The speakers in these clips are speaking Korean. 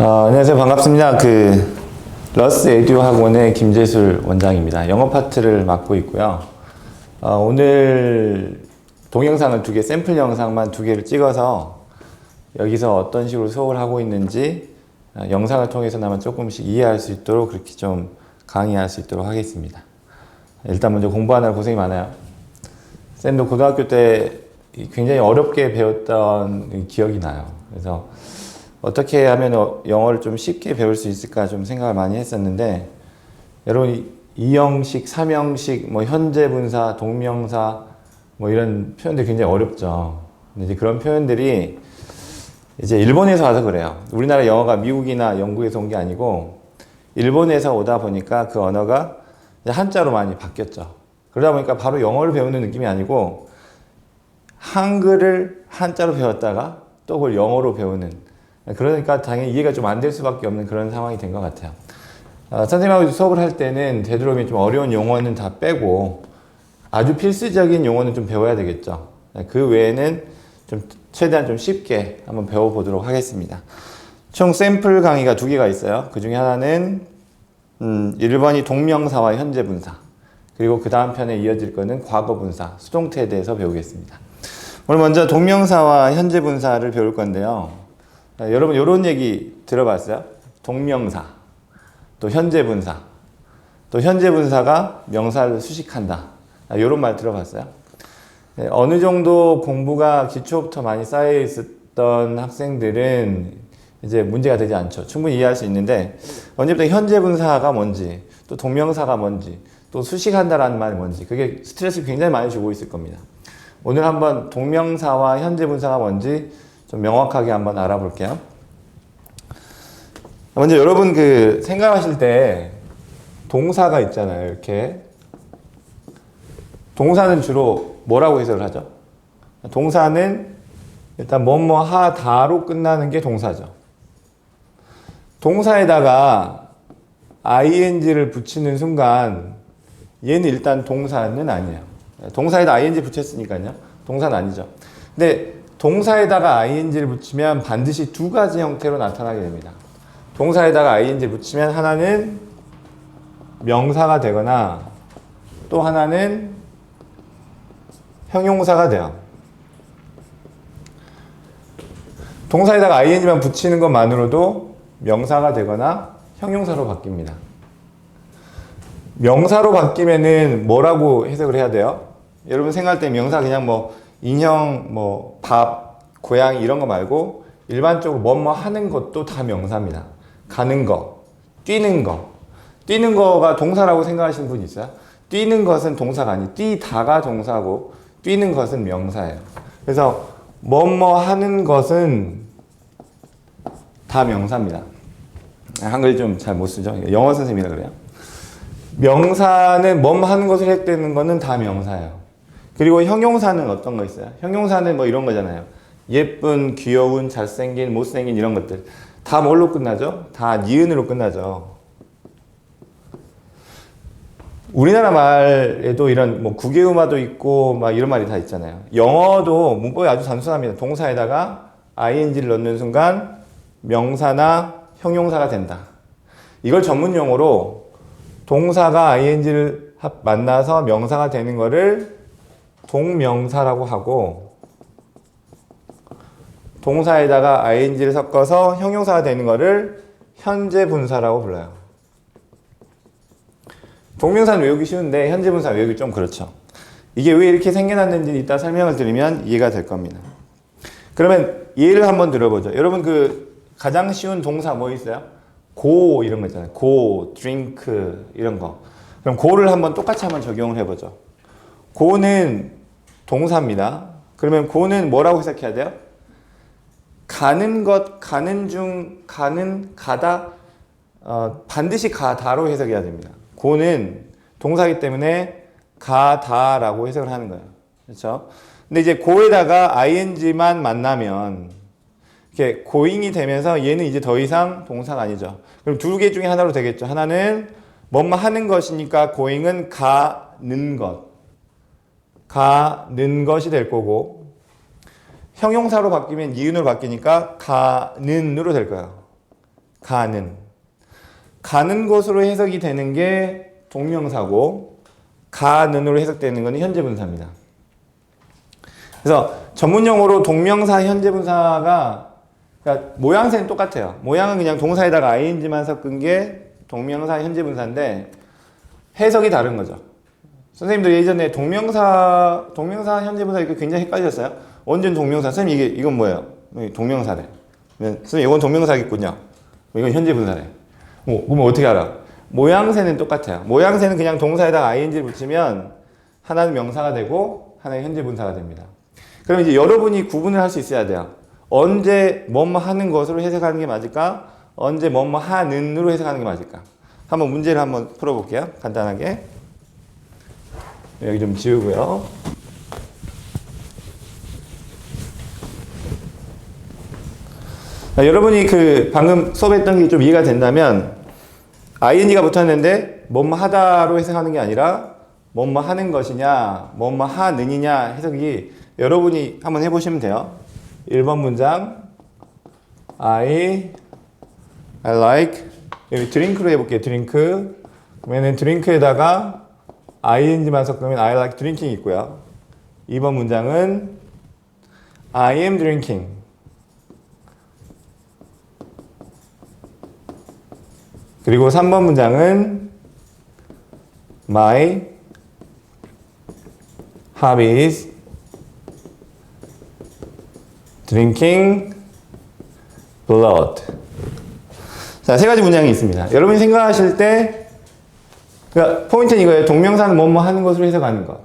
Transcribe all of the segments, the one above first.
안녕하세요. 반갑습니다. 러스 에듀 학원의 김재술 원장입니다. 영어 파트를 맡고 있고요. 오늘 동영상을 샘플 영상만 2개를 찍어서 여기서 어떤 식으로 수업을 하고 있는지 영상을 통해서나마 조금씩 이해할 수 있도록 그렇게 좀 강의할 수 있도록 하겠습니다. 일단 먼저 공부하느라 고생이 많아요. 쌤도 고등학교 때 굉장히 어렵게 배웠던 기억이 나요. 그래서 어떻게 하면 영어를 좀 쉽게 배울 수 있을까 좀 생각을 많이 했었는데, 여러분 2형식, 3형식, 현재 분사, 동명사 이런 표현들 굉장히 어렵죠. 근데 이제 그런 표현들이 이제 일본에서 와서 그래요. 우리나라 영어가 미국이나 영국에서 온 게 아니고 일본에서 오다 보니까 그 언어가 한자로 많이 바뀌었죠. 그러다 보니까 바로 영어를 배우는 느낌이 아니고 한글을 한자로 배웠다가 또 그걸 영어로 배우는, 그러니까 당연히 이해가 좀 안 될 수밖에 없는 그런 상황이 된 것 같아요. 선생님하고 수업을 할 때는 되도록이면 좀 어려운 용어는 다 빼고 아주 필수적인 용어는 좀 배워야 되겠죠. 그 외에는 좀 최대한 좀 쉽게 한번 배워보도록 하겠습니다. 총 샘플 강의가 2개가 있어요. 그 중에 하나는 1번이 동명사와 현재 분사, 그리고 그 다음 편에 이어질 거는 과거 분사, 수동태에 대해서 배우겠습니다. 오늘 먼저 동명사와 현재 분사를 배울 건데요. 여러분 이런 얘기 들어봤어요? 동명사, 또 현재 분사, 또 현재 분사가 명사를 수식한다, 이런 말 들어봤어요? 어느 정도 공부가 기초부터 많이 쌓여 있었던 학생들은 이제 문제가 되지 않죠. 충분히 이해할 수 있는데, 언제부터 현재 분사가 뭔지, 또 동명사가 뭔지, 또 수식한다라는 말이 뭔지, 그게 스트레스를 굉장히 많이 주고 있을 겁니다. 오늘 한번 동명사와 현재 분사가 뭔지 좀 명확하게 한번 알아볼게요. 먼저 여러분 생각하실 때 동사가 있잖아요. 이렇게 동사는 주로 뭐라고 해석을 하죠? 동사는 일단 뭐뭐 하다로 끝나는 게 동사죠. 동사에다가 ing를 붙이는 순간 얘는 일단 동사는 아니에요. 동사에다 ing 붙였으니까요. 동사는 아니죠. 근데 동사에다가 ing를 붙이면 반드시 2가지 형태로 나타나게 됩니다. 동사에다가 ing를 붙이면 하나는 명사가 되거나 또 하나는 형용사가 돼요. 동사에다가 ing만 붙이는 것만으로도 명사가 되거나 형용사로 바뀝니다. 명사로 바뀌면은 뭐라고 해석을 해야 돼요? 여러분 생각할 때 명사 그냥 인형, 밥, 고양이 이런 거 말고 일반적으로 뭐뭐 하는 것도 다 명사입니다. 가는 거, 뛰는 거. 뛰는 거가 동사라고 생각하시는 분 있어요? 뛰는 것은 동사가 아니에요. 뛰다가 동사고 뛰는 것은 명사예요. 그래서 뭐뭐 하는 것은 다 명사입니다. 한글 좀 잘 못 쓰죠? 영어 선생님이라 그래요. 명사는 뭐뭐 하는 것을 해대는 거는 다 명사예요. 그리고 형용사는 어떤 거 있어요? 형용사는 이런 거잖아요. 예쁜, 귀여운, 잘생긴, 못생긴 이런 것들. 다 뭘로 끝나죠? 다 니은으로 끝나죠. 우리나라 말에도 이런 구개음화도 있고 이런 말이 다 있잖아요. 영어도 문법이 아주 단순합니다. 동사에다가 ing를 넣는 순간 명사나 형용사가 된다. 이걸 전문 용어로 동사가 ing를 만나서 명사가 되는 거를 동명사라고 하고, 동사에다가 ing를 섞어서 형용사가 되는 거를 현재 분사라고 불러요. 동명사는 외우기 쉬운데 현재 분사 외우기 좀 그렇죠. 이게 왜 이렇게 생겨났는지 이따 설명을 드리면 이해가 될 겁니다. 그러면 예를 한번 들어보죠. 여러분 가장 쉬운 동사 뭐 있어요? go 이런 거 있잖아요. go, drink 이런 거. 그럼 go를 똑같이 한번 적용을 해보죠. go는 동사입니다. 그러면 go는 뭐라고 해석해야 돼요? 가는 것, 가는 중, 가는, 가다, 반드시 가다로 해석해야 됩니다. go는 동사이기 때문에 가다라고 해석을 하는 거예요. 그렇죠? 근데 이제 go에다가 ing만 만나면 이렇게 going이 되면서 얘는 이제 더 이상 동사가 아니죠. 그럼 2개 중에 하나로 되겠죠. 하나는 뭐뭐 하는 것이니까 going은 가는 것. 가는 것이 될 거고, 형용사로 바뀌면 니은으로 바뀌니까 가는으로 될 거예요. 가는 곳으로 해석이 되는 게 동명사고 가는으로 해석되는 것은 현재분사입니다. 그래서 전문용어로 동명사 현재분사가 그러니까 모양새는 똑같아요. 모양은 그냥 동사에다가 ing만 섞은 게 동명사 현재분사인데 해석이 다른 거죠. 선생님도 예전에 동명사 현재분사 이거 굉장히 헷갈렸어요. 언제는 동명사? 선생님 이건 뭐예요? 동명사래. 선생님 이건 동명사겠군요. 이건 현재분사래. 그러면 어떻게 알아? 모양새는 똑같아요. 모양새는 그냥 동사에다가 ing를 붙이면 하나는 명사가 되고 하나는 현재분사가 됩니다. 그럼 이제 여러분이 구분을 할 수 있어야 돼요. 언제 뭐뭐 하는 것으로 해석하는 게 맞을까? 언제 뭐뭐 하는으로 해석하는 게 맞을까? 한번 문제를 한번 풀어볼게요. 간단하게. 여기 좀 지우고요. 여러분이 방금 수업했던 게 좀 이해가 된다면 ing가 붙었는데 뭐뭐 하다로 해석하는 게 아니라 뭐뭐 하는 것이냐 뭐뭐 하느니냐 해석이 여러분이 한번 해보시면 돼요. 1번 문장 I like 여기 드링크로 해볼게요. 드링크 그러면 드링크에다가 ing만 섞으면 I like drinking 있고요. 2번 문장은 I am drinking 그리고 3번 문장은 My hobby is drinking blood. 자, 세 가지 문장이 있습니다. 여러분이 생각하실 때 그러니까 포인트는 이거예요. 동명사는 뭐뭐 하는 것으로 해석하는 것.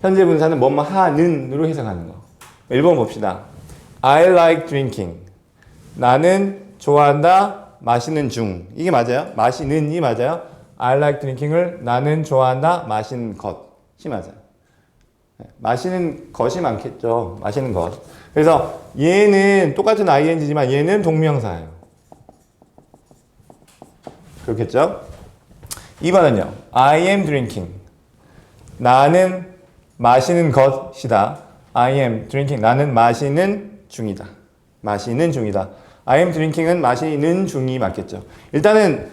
현재 분사는 뭐뭐 하는으로 해석하는 것. 1번 봅시다. I like drinking. 나는 좋아한다. 마시는 중. 이게 맞아요? 마시는이 맞아요? I like drinking을 나는 좋아한다. 마시는 것이 맞아요. 마시는 것이 많겠죠. 마시는 것. 그래서 얘는 똑같은 ing지만 얘는 동명사예요. 그렇겠죠? 2번은요. I am drinking. 나는 마시는 것이다. I am drinking. 나는 마시는 중이다. 마시는 중이다. I am drinking은 마시는 중이 맞겠죠. 일단은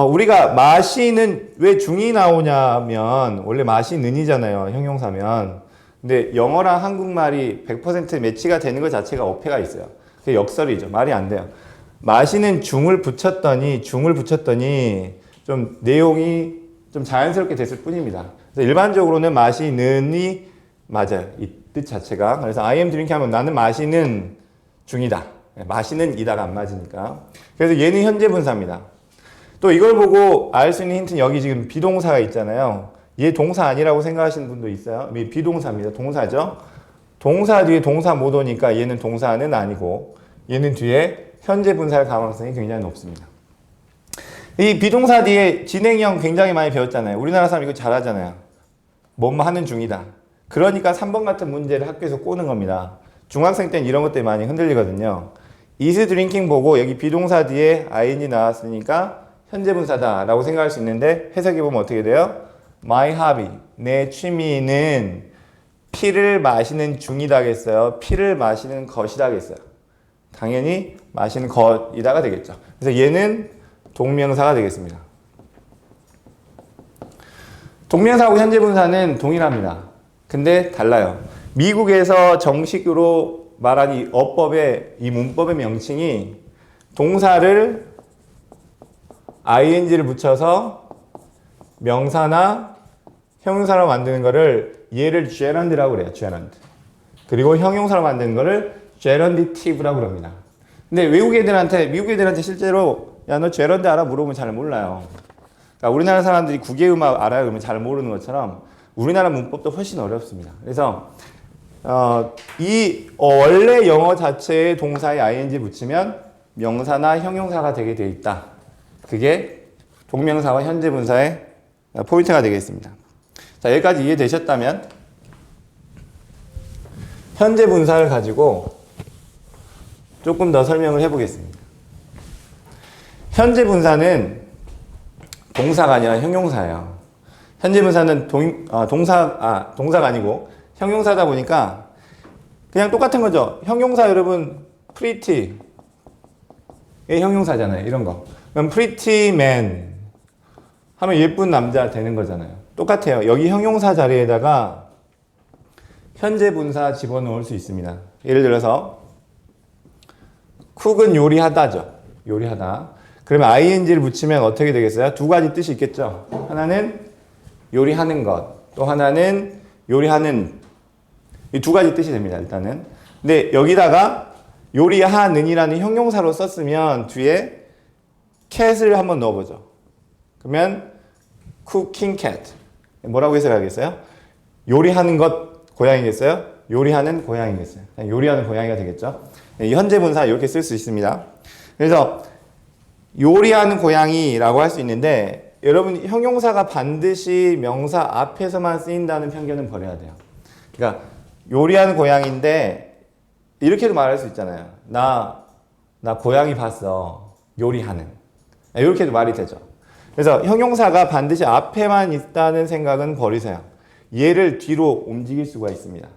우리가 마시는 왜 중이 나오냐면 원래 마시는이잖아요. 형용사면. 근데 영어랑 한국말이 100% 매치가 되는 것 자체가 어폐가 있어요. 그게 역설이죠. 말이 안 돼요. 마시는 중을 붙였더니 좀 내용이 좀 자연스럽게 됐을 뿐입니다. 그래서 일반적으로는 마시는이 맞아요. 이 뜻 자체가. 그래서 I am drinking 하면 나는 마시는 중이다. 마시는 이다가 안 맞으니까. 그래서 얘는 현재 분사입니다. 또 이걸 보고 알 수 있는 힌트는 여기 지금 비동사가 있잖아요. 얘 동사 아니라고 생각하시는 분도 있어요. 비동사입니다. 동사죠. 동사 뒤에 동사 못 오니까 얘는 동사는 아니고 얘는 뒤에 현재 분사일 가능성이 굉장히 높습니다. 이 비동사 뒤에 진행형 굉장히 많이 배웠잖아요. 우리나라 사람 이거 잘하잖아요. 뭐뭐 하는 중이다. 그러니까 3번 같은 문제를 학교에서 꼬는 겁니다. 중학생 때는 이런 것 때문에 많이 흔들리거든요. is drinking 보고 여기 비동사 뒤에 ing 나왔으니까 현재 분사다 라고 생각할 수 있는데 해석해 보면 어떻게 돼요? My hobby, 내 취미는 피를 마시는 중이다겠어요? 피를 마시는 것이다겠어요? 당연히 마시는 것이다가 되겠죠. 그래서 얘는 동명사가 되겠습니다. 동명사하고 현재 분사는 동일합니다. 근데 달라요. 미국에서 정식으로 말한 이 어법의 이 문법의 명칭이 동사를 ing를 붙여서 명사나 형용사로 만드는 거를 얘를 gerund라고 그래요. gerund. 그리고 형용사로 만드는 거를 gerundative라고 그럽니다. 근데 미국 애들한테 실제로 야, 너 gerund 알아? 물어보면 잘 몰라요. 그러니까 우리나라 사람들이 국외음악 알아요? 그러면 잘 모르는 것처럼 우리나라 문법도 훨씬 어렵습니다. 그래서 이 원래 영어 자체의 동사에 ing 붙이면 명사나 형용사가 되게 돼 있다. 그게 동명사와 현재 분사의 포인트가 되겠습니다. 자, 여기까지 이해되셨다면 현재 분사를 가지고 조금 더 설명을 해보겠습니다. 현재 분사는 동사가 아니라 형용사예요. 현재 분사는 동사가 아니고 형용사다 보니까 그냥 똑같은 거죠. 형용사 여러분 pretty 얘 형용사잖아요. 이런 거. 그럼 pretty man 하면 예쁜 남자 되는 거잖아요. 똑같아요. 여기 형용사 자리에다가 현재 분사 집어넣을 수 있습니다. 예를 들어서 cook은 요리하다죠. 요리하다. 그러면 ing를 붙이면 어떻게 되겠어요? 두 가지 뜻이 있겠죠. 하나는 요리하는 것, 또 하나는 요리하는, 이 두 가지 뜻이 됩니다. 일단은. 근데 여기다가 요리하는이라는 형용사로 썼으면 뒤에 cat을 한번 넣어보죠. 그러면 cooking cat. 뭐라고 해석하겠어요? 요리하는 것 고양이겠어요? 요리하는 고양이겠어요? 요리하는 고양이가 되겠죠? 이 현재 분사 이렇게 쓸 수 있습니다. 그래서 요리하는 고양이라고 할 수 있는데 여러분 형용사가 반드시 명사 앞에서만 쓰인다는 편견은 버려야 돼요. 그러니까 요리하는 고양이인데 이렇게도 말할 수 있잖아요. 나 고양이 봤어. 요리하는. 이렇게도 말이 되죠. 그래서 형용사가 반드시 앞에만 있다는 생각은 버리세요. 얘를 뒤로 움직일 수가 있습니다.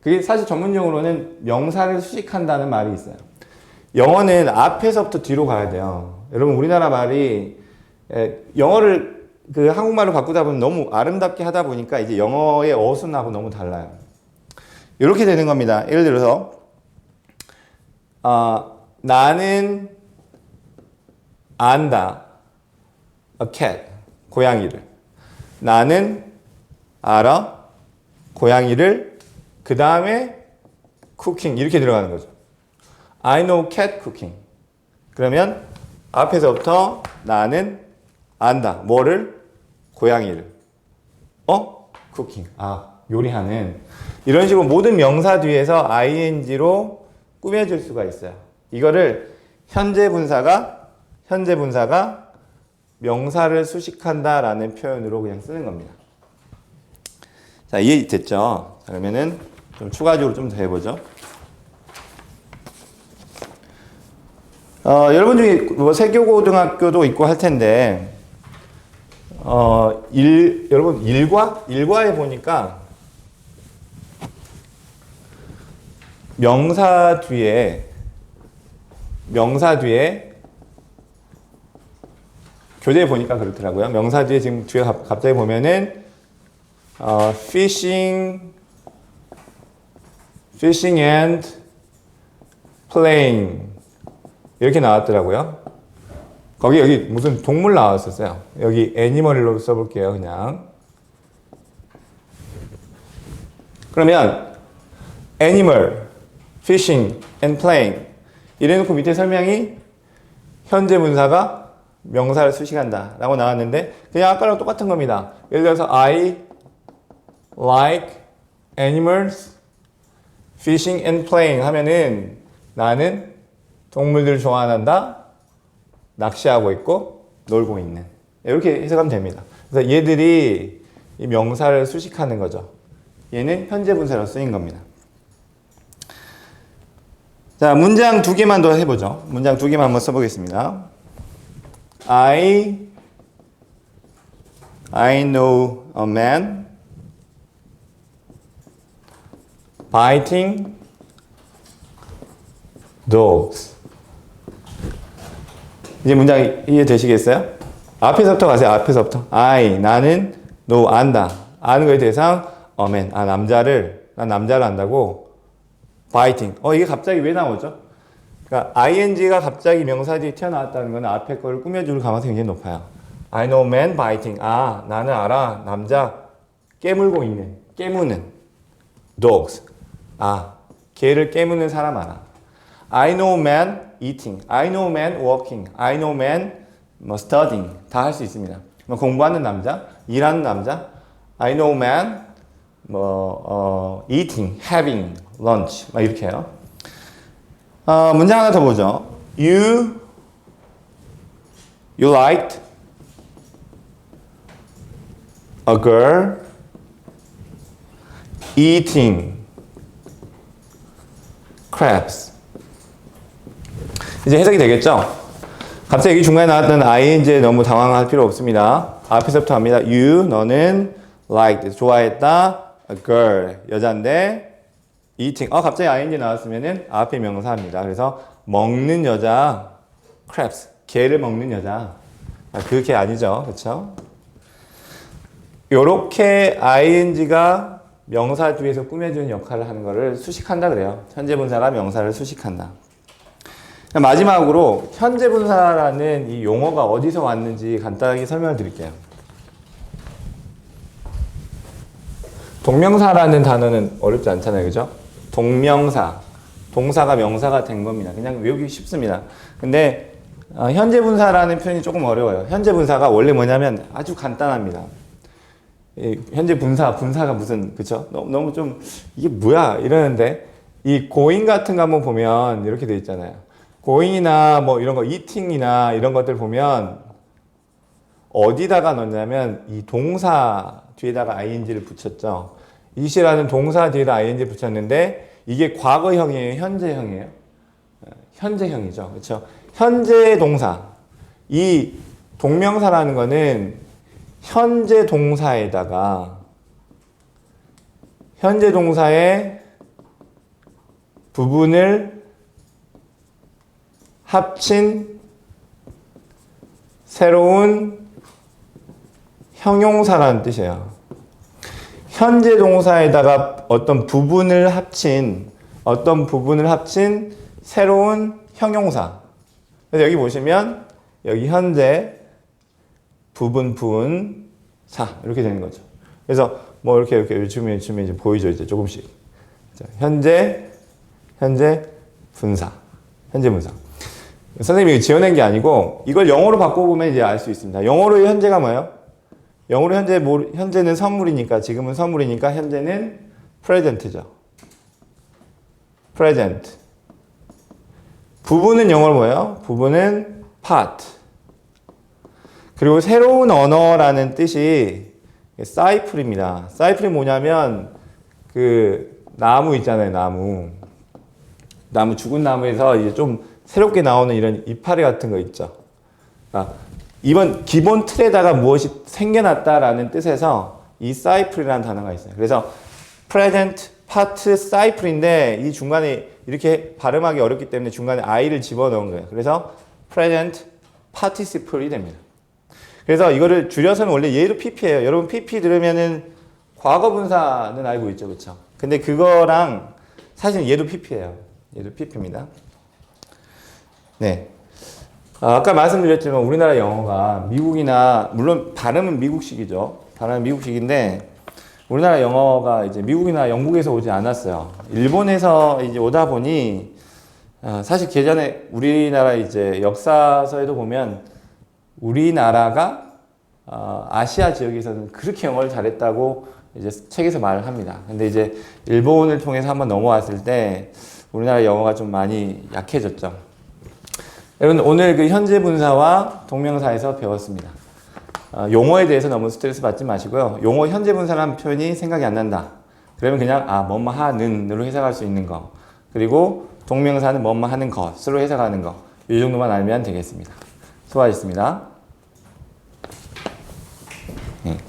그게 사실 전문용어로는 명사를 수식한다는 말이 있어요. 영어는 앞에서부터 뒤로 가야 돼요. 여러분 우리나라 말이 영어를 그 한국말로 바꾸다 보면 너무 아름답게 하다 보니까 이제 영어의 어순하고 너무 달라요. 이렇게 되는 겁니다. 예를 들어서 나는 안다. A cat. 고양이를. 나는 알아. 고양이를. 그 다음에 cooking. 이렇게 들어가는 거죠. I know cat cooking. 그러면 앞에서부터 나는 안다. 뭐를? 고양이를. cooking. 요리하는. 이런 식으로 모든 명사 뒤에서 ing로 꾸며줄 수가 있어요. 이거를 현재 분사가 명사를 수식한다라는 표현으로 그냥 쓰는 겁니다. 자, 이해됐죠? 자, 그러면은 좀 추가적으로 좀 더 해보죠. 여러분 중에 뭐 세교고등학교도 있고 할 텐데, 여러분 일과에 보니까 명사 뒤에 교재에 보니까 그렇더라고요. 명사 뒤에 지금 뒤에 갑자기 보면은 fishing and playing 이렇게 나왔더라고요. 여기 무슨 동물 나왔었어요. 여기 애니멀로 써볼게요. 그냥. 그러면 animal, fishing and playing 이래놓고 밑에 설명이 현재 분사가 명사를 수식한다 라고 나왔는데 그냥 아까랑 똑같은 겁니다. 예를 들어서 I like animals, fishing and playing 하면은 나는 동물들을 좋아한다, 낚시하고 있고 놀고 있는 이렇게 해석하면 됩니다. 그래서 얘들이 이 명사를 수식하는 거죠. 얘는 현재 분사로 쓰인 겁니다. 자, 문장 두 개만 더 해보죠. 문장 두 개만 한번 써보겠습니다. I know a man biting dogs. 이제 문장 이해되시겠어요? 앞에서부터 가세요. 앞에서부터. 나는 know 안다. 아는 거에 대해서 a man. 난 남자를 안다고. biting. 이게 갑자기 왜 나오죠? 그러니까 ing가 갑자기 명사 뒤에 튀어나왔다는 건 앞에 거를 꾸며줄 가능성이 굉장히 높아요. I know man biting. 나는 알아. 남자 깨무는 dogs. 개를 깨무는 사람 알아. I know man eating. I know man walking. I know man studying. 다 할 수 있습니다. 공부하는 남자, 일하는 남자. I know man eating, having lunch. 막 이렇게 해요. 문장 하나 더 보죠. You liked a girl eating crabs. 이제 해석이 되겠죠? 갑자기 여기 중간에 나왔던 ing에 너무 당황할 필요 없습니다. 앞에서부터 합니다. You, 너는 liked, 좋아했다. A girl, 여잔데 eating. 갑자기 ing 나왔으면은 앞에 명사입니다. 그래서 먹는 여자, crabs. 게를 먹는 여자. 그 게 아니죠. 그쵸? 요렇게 ing가 명사 뒤에서 꾸며주는 역할을 하는 거를 수식한다 그래요. 현재 분사가 명사를 수식한다. 마지막으로 현재 분사라는 이 용어가 어디서 왔는지 간단하게 설명을 드릴게요. 동명사라는 단어는 어렵지 않잖아요. 그죠? 동명사. 동사가 명사가 된 겁니다. 그냥 외우기 쉽습니다. 근데 현재 분사라는 표현이 조금 어려워요. 현재 분사가 원래 뭐냐면 아주 간단합니다. 현재 분사가 무슨, 그쵸? 너무 좀, 이게 뭐야? 이러는데, 이 going 같은 거 한번 보면 이렇게 돼 있잖아요. going이나 뭐 이런 거, eating이나 이런 것들 보면 어디다가 넣냐면 이 동사 뒤에다가 ing를 붙였죠. eat이라는 동사 뒤에다 ing를 붙였는데 이게 과거형이에요? 현재형이에요? 현재형이죠. 그쵸? 현재 동사. 이 동명사라는 거는 현재 동사에다가 현재 동사의 부분을 합친 새로운 형용사라는 뜻이에요. 현재 동사에다가 어떤 부분을 합친 새로운 형용사. 그래서 여기 보시면 여기 현재 부분사 이렇게 되는 거죠. 그래서 뭐 이렇게 요즘에 이제 보이죠. 이제 조금씩. 현재 분사. 선생님이 지어낸 게 아니고 이걸 영어로 바꿔보면 이제 알 수 있습니다. 영어로의 현재가 뭐예요? 영어로 현재는 선물이니까, 지금은 선물이니까 현재는 present죠. present. 부분은 영어로 뭐예요? 부분은 part. 그리고 새로운 언어라는 뜻이 사이플입니다. 사이플이 뭐냐면 그 나무 있잖아요, 나무 죽은 나무에서 이제 좀 새롭게 나오는 이런 이파리 같은 거 있죠. 그러니까 이번 기본 틀에다가 무엇이 생겨났다라는 뜻에서 이 사이플이라는 단어가 있어요. 그래서 present part 사이플인데 이 중간에 이렇게 발음하기 어렵기 때문에 중간에 i를 집어넣은 거예요. 그래서 present participle이 됩니다. 그래서 이거를 줄여서는 원래 얘도 pp예요. 여러분 pp 들으면은 과거 분사는 알고 있죠, 그렇죠? 근데 그거랑 사실 얘도 pp예요. 얘도 pp입니다. 네. 아까 말씀드렸지만 우리나라 영어가 미국이나 물론 발음은 미국식이죠. 발음은 미국식인데 우리나라 영어가 이제 미국이나 영국에서 오지 않았어요. 일본에서 이제 오다 보니 사실 예전에 우리나라 이제 역사서에도 보면 우리나라가 아시아 지역에서는 그렇게 영어를 잘했다고 이제 책에서 말을 합니다. 근데 이제 일본을 통해서 한번 넘어왔을 때 우리나라 영어가 좀 많이 약해졌죠. 여러분 오늘 그 현재 분사와 동명사에서 배웠습니다. 용어에 대해서 너무 스트레스 받지 마시고요. 용어 현재 분사라는 표현이 생각이 안 난다. 그러면 그냥 뭐뭐 하는으로 해석할 수 있는 거. 그리고 동명사는 뭐뭐 하는 것으로 해석하는 거. 이 정도만 알면 되겠습니다. 수고하셨습니다.